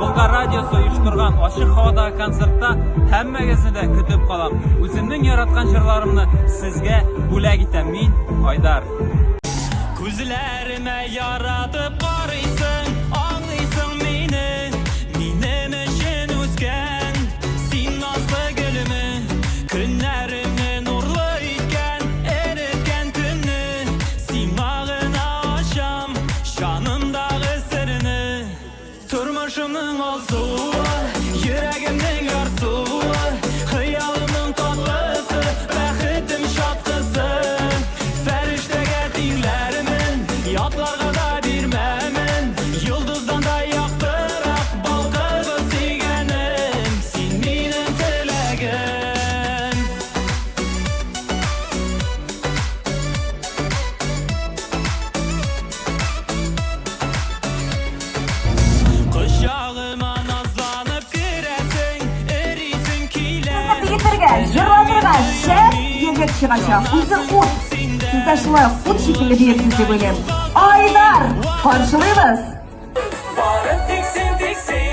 Bulgar radiosu uyushturgan ochiq havadagi konsertda hammangizni de kutib qolam. O'zimning yaratgan shirlarimni sizga bo'lak etaman. Men Aydar. Ko'zlarime yaratib qaraysan, anlaysan meni. Menim uchun o'sgan sen nazlı gülümü. Günlerimni nurlu etken, eritken tunni. Sen bağına aşam, şanımdagi sirini. Turmushimning olsuvi, yuragimning arzuvi, xayolimning tatlısı, baxitim shotqisi. Farishtaga tinglarmin, yotlarga da bermamin, yulduzdan da yoqtirib balqib sevganim, sen mening tilagim. Qushog'ima nazlanib kirasan, erisin kiylar. Yigitlarga jur'atirgan shef yengak chiqacha o'zi o't. Sizda shulay xud shekilli deyapsiz deb o'ylayman. Aydar, qarshilaymiz. Barib teksin teksin